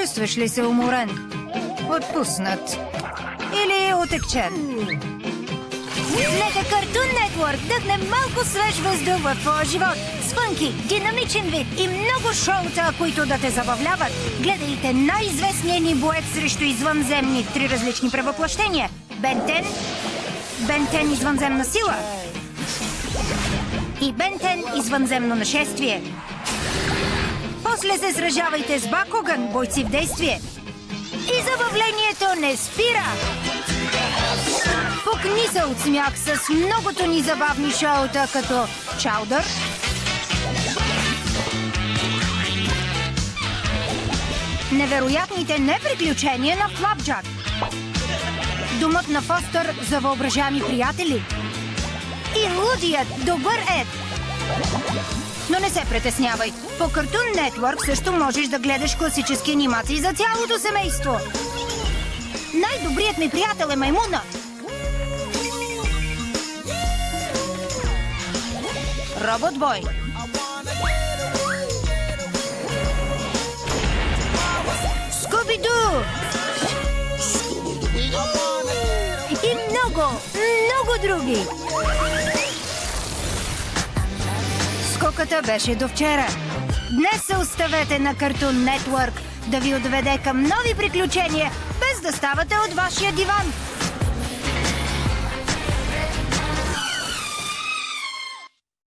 Чувстваш ли се уморен? Отпуснат? Или отекчен? Нека Cartoon Network дъхне малко свеж въздух в твоя живот. С фънки, динамичен вид и много шоута, които да те забавляват. Гледайте най-известния ни боец срещу извънземни в 3 различни превъплъщения. Бен 10 извънземна сила и Бен 10 извънземно нашествие. После се сражавайте с Бакуган, бойци в действие. И забавлението не спира! Пукни се от смях с многото ни забавни шоута, като Чаудър, невероятните неприключения на Флапджак, Домът на Фостър за въображаеми приятели и лудият добър Ед. Но не се притеснявай. По Cartoon Network също можеш да гледаш класически анимации за цялото семейство. Най-добрият ми приятел е Маймуна. Робот Бой. Скуби-Ду. И много, много други. Скуката беше до вчера. Днес се оставете на Cartoon Network да ви отведе към нови приключения, без да ставате от вашия диван.